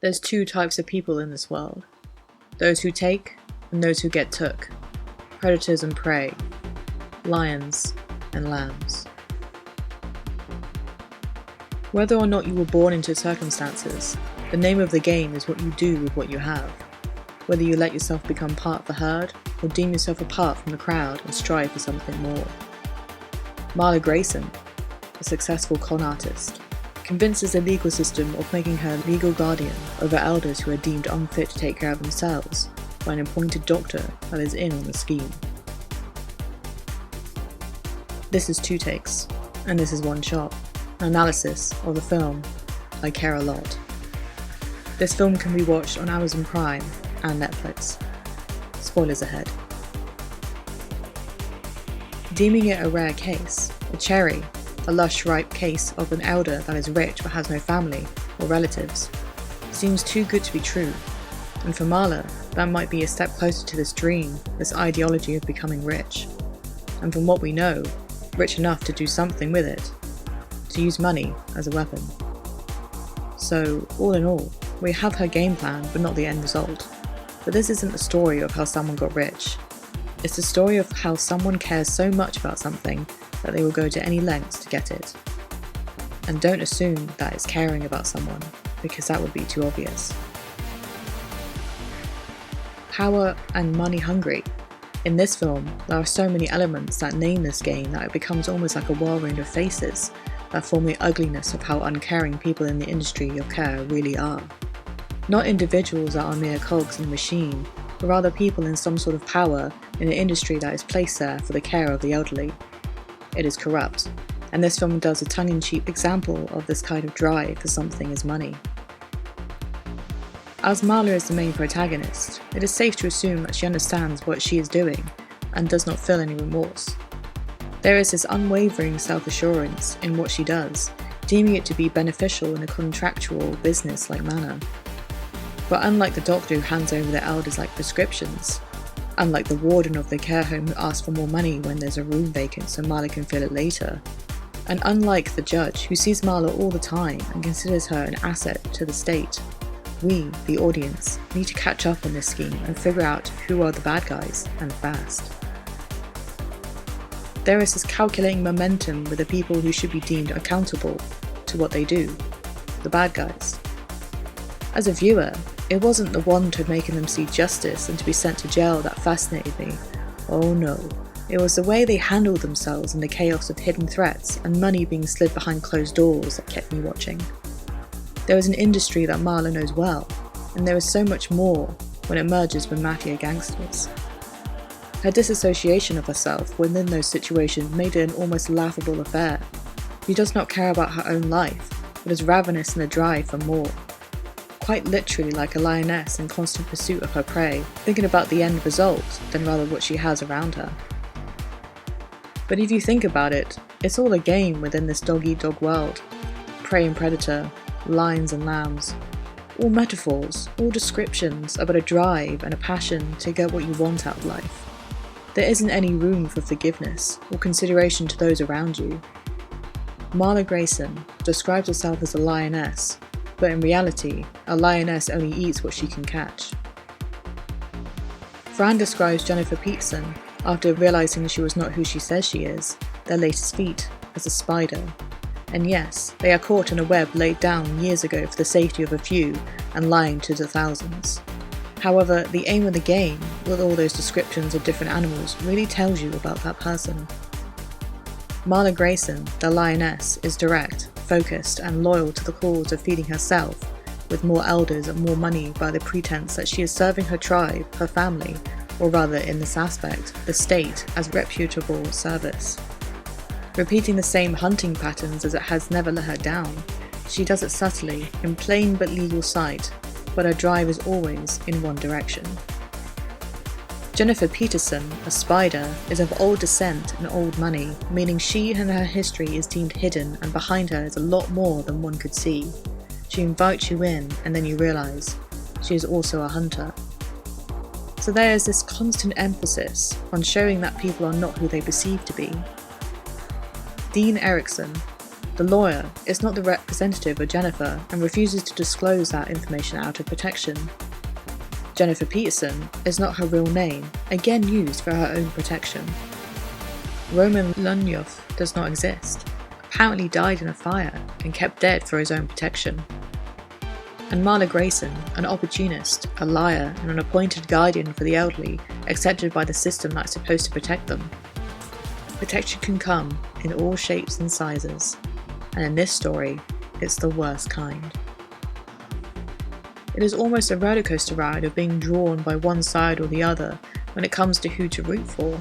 There's two types of people in this world. Those who take and those who get took. Predators and prey. Lions and lambs. Whether or not you were born into circumstances, the name of the game is what you do with what you have. Whether you let yourself become part of the herd, or deem yourself apart from the crowd and strive for something more. Marla Greyson, a successful con artist, convinces the legal system of making her legal guardian over elders who are deemed unfit to take care of themselves by an appointed doctor that is in on the scheme. This is Two Takes, and this is One Shot, an analysis of the film I Care a Lot. This film can be watched on Amazon Prime and Netflix. Spoilers ahead. Deeming it a rare case, a cherry, a lush, ripe case of an elder that is rich but has no family or relatives, seems too good to be true. And for Marla, that might be a step closer to this dream, this ideology of becoming rich. And from what we know, rich enough to do something with it, to use money as a weapon. So, all in all, we have her game plan but not the end result. But this isn't the story of how someone got rich. It's the story of how someone cares so much about something that they will go to any lengths to get it. And don't assume that it's caring about someone, because that would be too obvious. Power and money hungry. In this film, there are so many elements that name this game that it becomes almost like a whirlwind of faces that form the ugliness of how uncaring people in the industry of care really are. Not individuals that are mere cogs in a machine, but rather people in some sort of power in an industry that is placed there for the care of the elderly. It is corrupt, and this film does a tongue-in-cheek example of this kind of drive for something as money. As Marla is the main protagonist, it is safe to assume that she understands what she is doing and does not feel any remorse. There is this unwavering self-assurance in what she does, deeming it to be beneficial in a contractual, business-like manner. But unlike the doctor who hands over the elders like prescriptions, unlike the warden of the care home who asks for more money when there's a room vacant so Marla can fill it later, and unlike the judge who sees Marla all the time and considers her an asset to the state, we, the audience, need to catch up on this scheme and figure out who are the bad guys, and fast. There is this calculating momentum with the people who should be deemed accountable to what they do, the bad guys. As a viewer, it wasn't the want of making them see justice and to be sent to jail that fascinated me. Oh no, it was the way they handled themselves in the chaos of hidden threats and money being slid behind closed doors that kept me watching. There is an industry that Marla knows well, and there is so much more when it merges with mafia gangsters. Her disassociation of herself within those situations made it an almost laughable affair. She does not care about her own life, but is ravenous in the drive for more. Quite literally like a lioness in constant pursuit of her prey, thinking about the end result than rather what she has around her. But if you think about it, it's all a game within this dog-eat-dog world. Prey and predator, lions and lambs, all metaphors, all descriptions about a drive and a passion to get what you want out of life. There isn't any room for forgiveness or consideration to those around you. Marla Greyson describes herself as a lioness, but in reality, a lioness only eats what she can catch. Fran describes Jennifer Peterson, after realizing she was not who she says she is, their latest feat, as a spider. And yes, they are caught in a web laid down years ago for the safety of a few and lying to the thousands. However, the aim of the game, with all those descriptions of different animals, really tells you about that person. Marla Greyson, the lioness, is direct, focused and loyal to the cause of feeding herself with more elders and more money by the pretense that she is serving her tribe, her family, or rather in this aspect, the state, as reputable service. Repeating the same hunting patterns as it has never let her down, she does it subtly, in plain but legal sight, but her drive is always in one direction. Jennifer Peterson, a spider, is of old descent and old money, meaning she and her history is deemed hidden and behind her is a lot more than one could see. She invites you in and then you realise she is also a hunter. So there is this constant emphasis on showing that people are not who they perceive to be. Dean Erickson, The lawyer is not the representative of Jennifer and refuses to disclose that information out of protection. Jennifer Peterson is not her real name, again used for her own protection. Roman Lunyov does not exist, apparently died in a fire and kept dead for his own protection. And Marla Greyson, an opportunist, a liar and an appointed guardian for the elderly, accepted by the system that's supposed to protect them. Protection can come in all shapes and sizes, and in this story, it's the worst kind. It is almost a rollercoaster ride of being drawn by one side or the other when it comes to who to root for.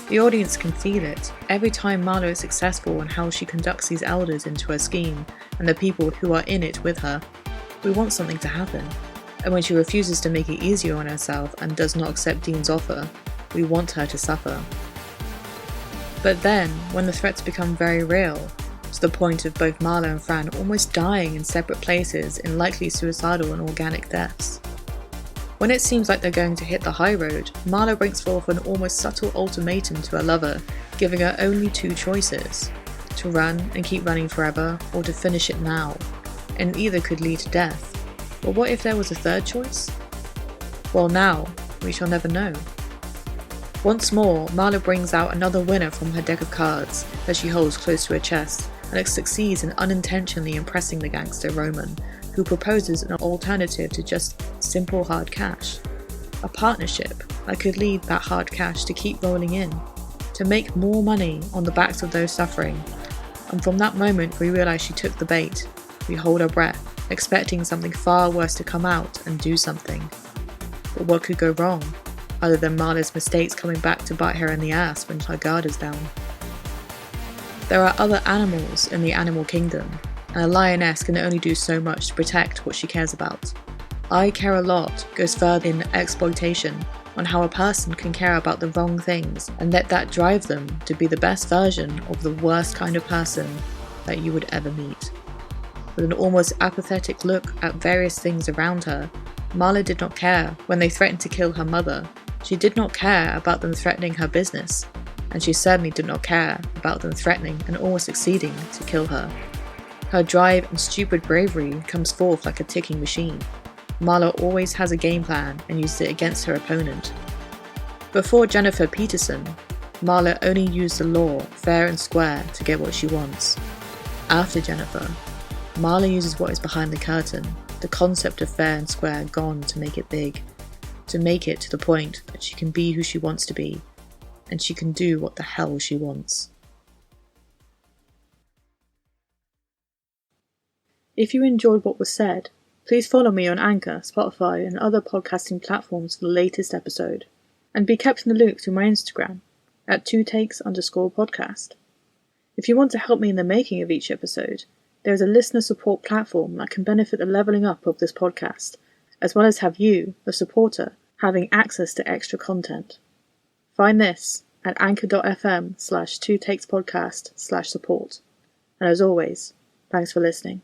The audience can feel it every time Marla is successful in how she conducts these elders into her scheme and the people who are in it with her. We want something to happen, and when she refuses to make it easier on herself and does not accept Dean's offer, we want her to suffer. But then, when the threats become very real, to the point of both Marla and Fran almost dying in separate places in likely suicidal and organic deaths. When it seems like they're going to hit the high road, Marla brings forth an almost subtle ultimatum to her lover, giving her only two choices: to run and keep running forever, or to finish it now, and either could lead to death. But what if there was a third choice? Well, now, we shall never know. Once more, Marla brings out another winner from her deck of cards that she holds close to her chest, and it succeeds in unintentionally impressing the gangster Roman, who proposes an alternative to just simple hard cash. A partnership that could lead that hard cash to keep rolling in, to make more money on the backs of those suffering. And from that moment we realise she took the bait. We hold our breath, expecting something far worse to come out and do something. But what could go wrong, other than Marla's mistakes coming back to bite her in the ass when her guard is down? There are other animals in the animal kingdom, and a lioness can only do so much to protect what she cares about. I Care a Lot goes further in exploitation on how a person can care about the wrong things and let that drive them to be the best version of the worst kind of person that you would ever meet. With an almost apathetic look at various things around her, Marla did not care when they threatened to kill her mother. She did not care about them threatening her business, and she certainly did not care about them threatening and almost succeeding to kill her. Her drive and stupid bravery comes forth like a ticking machine. Marla always has a game plan and uses it against her opponent. Before Jennifer Peterson, Marla only used the law fair and square to get what she wants. After Jennifer, Marla uses what is behind the curtain, the concept of fair and square gone, to make it big, to make it to the point that she can be who she wants to be, and she can do what the hell she wants. If you enjoyed what was said, please follow me on Anchor, Spotify and other podcasting platforms for the latest episode, and be kept in the loop through my Instagram, at 2takes_podcast. If you want to help me in the making of each episode, there is a listener support platform that can benefit the levelling up of this podcast, as well as have you, the supporter, having access to extra content. Find this at anchor.fm/2takespodcast/support. And as always, thanks for listening.